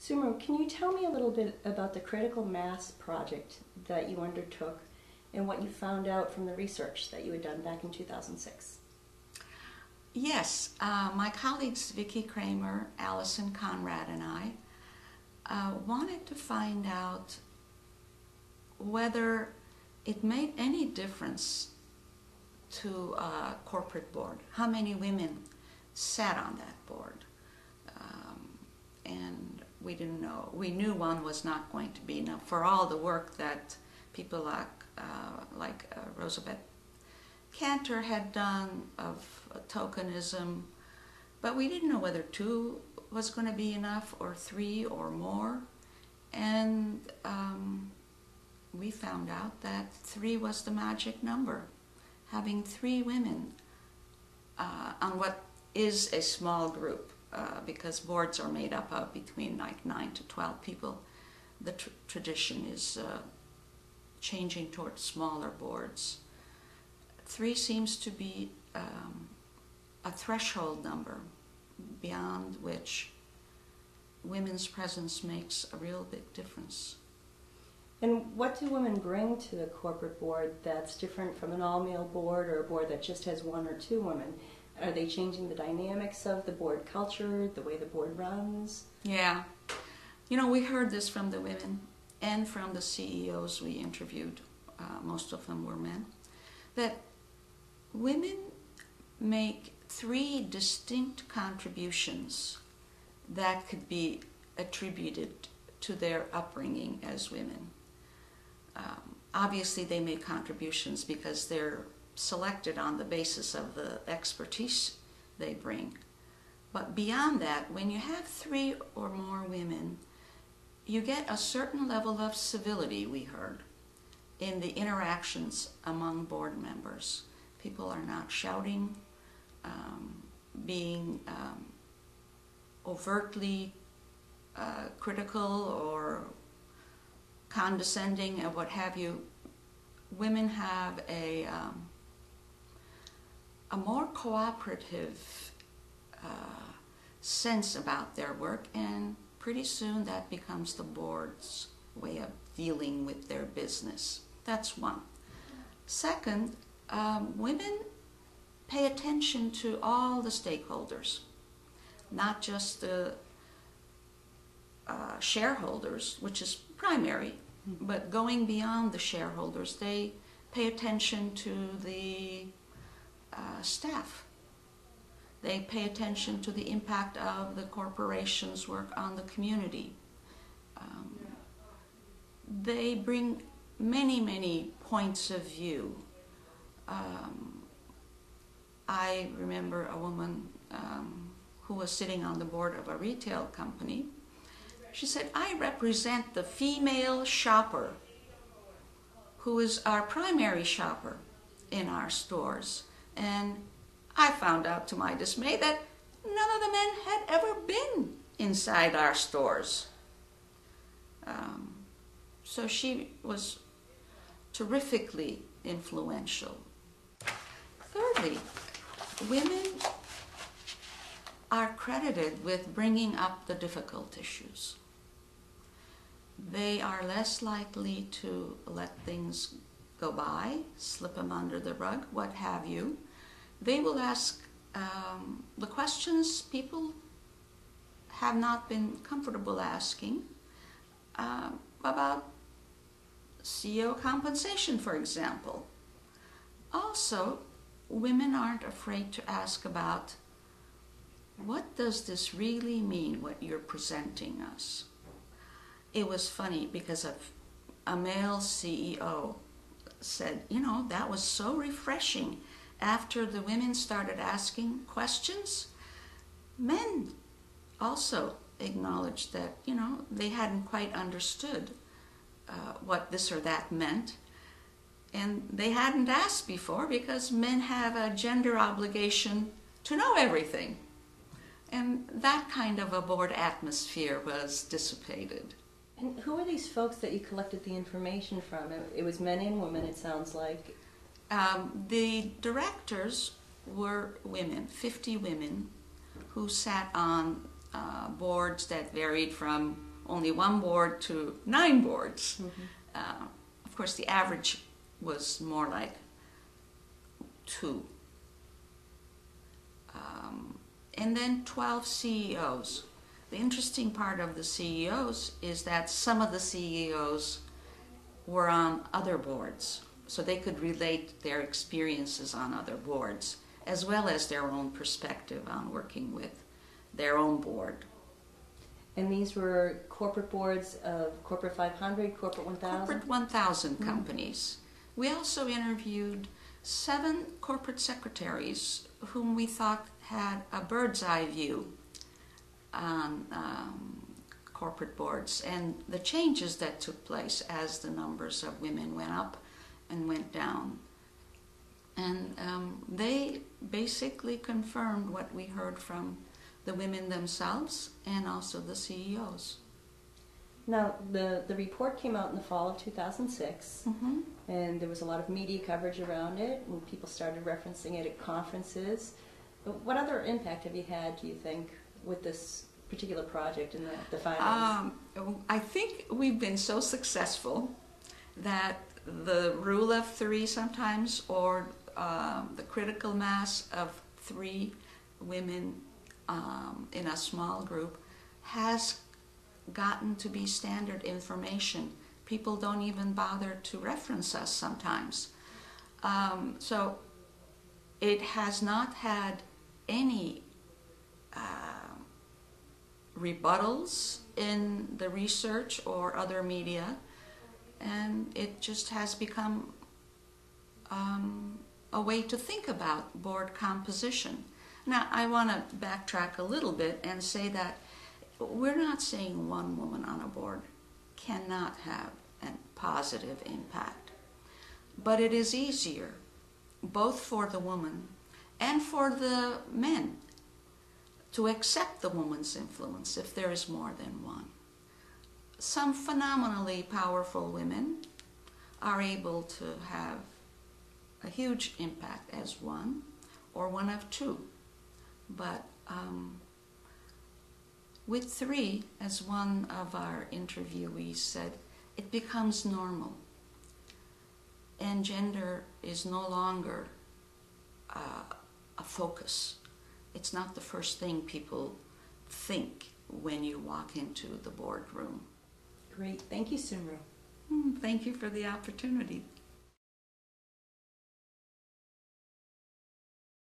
Sumru, can you tell me a little bit about the critical mass project that you undertook and what you found out from the research that you had done back in 2006? Yes, my colleagues Vicki Kramer, Allison Conrad, and I wanted to find out whether it made any difference to a corporate board, how many women sat on that board. And we didn't know. We knew one was not going to be enough for all the work that people like Rosabeth Cantor had done of tokenism, but we didn't know whether 2 was going to be enough or 3 or more. And we found out that 3 was the magic number. Having 3 women on what is a small group, because boards are made up of between like 9 to 12 people. The tradition is changing towards smaller boards. 3 seems to be a threshold number beyond which women's presence makes a real big difference. And what do women bring to the corporate board that's different from an all-male board or a board that just has 1 or 2 women? Are they changing the dynamics of the board culture, the way the board runs? Yeah. You know, we heard this from the women and from the CEOs we interviewed, most of them were men, that women make 3 distinct contributions that could be attributed to their upbringing as women. Obviously, they make contributions because they're selected on the basis of the expertise they bring. But beyond that, when you have 3 or more women, you get a certain level of civility, we heard, in the interactions among board members. People are not shouting, being overtly critical or condescending and what have you. Women have a more cooperative sense about their work, and pretty soon that becomes the board's way of dealing with their business. That's one. Second, women pay attention to all the stakeholders, not just the shareholders, which is primary, but going beyond the shareholders, they pay attention to the staff. They pay attention to the impact of the corporation's work on the community. They bring many, many points of view. I remember a woman who was sitting on the board of a retail company. She said, I represent the female shopper who is our primary shopper in our stores. And I found out to my dismay that none of the men had ever been inside our stores. So she was terrifically influential. Thirdly, women are credited with bringing up the difficult issues. They are less likely to let things go by, slip them under the rug, what have you. They will ask the questions people have not been comfortable asking about CEO compensation, for example. Also, women aren't afraid to ask about, what does this really mean, what you're presenting us? It was funny because a male CEO said, you know, that was so refreshing. After the women started asking questions, men also acknowledged that, you know, they hadn't quite understood what this or that meant. And they hadn't asked before because men have a gender obligation to know everything. And that kind of a board atmosphere was dissipated. And who are these folks that you collected the information from? It was men and women, it sounds like. The directors were women, 50 women, who sat on boards that varied from only 1 board to 9 boards. Of course, the average was more like 2. And then 12 CEOs. The interesting part of the CEOs is that some of the CEOs were on other boards, so they could relate their experiences on other boards, as well as their own perspective on working with their own board. And these were corporate boards of Corporate 500, Corporate 1000? Corporate 1000 companies. We also interviewed 7 corporate secretaries whom we thought had a bird's eye view on corporate boards and the changes that took place as the numbers of women went up and went down. And they basically confirmed what we heard from the women themselves and also the CEOs. Now, the report came out in the fall of 2006, and there was a lot of media coverage around it, and people started referencing it at conferences. But what other impact have you had, do you think, with this particular project and the findings? I think we've been so successful that the rule of 3 sometimes, or the critical mass of 3 women in a small group, has gotten to be standard information. People don't even bother to reference us sometimes. So it has not had any rebuttals in the research or other media, and it just has become a way to think about board composition. Now, I want to backtrack a little bit and say that we're not saying one woman on a board cannot have a positive impact, but it is easier both for the woman and for the men to accept the woman's influence if there is more than one. Some phenomenally powerful women are able to have a huge impact as one or one of 2, but with 3, as one of our interviewees said, it becomes normal, and gender is no longer a focus. It's not the first thing people think when you walk into the boardroom. Great. Thank you, Sumru. Thank you for the opportunity.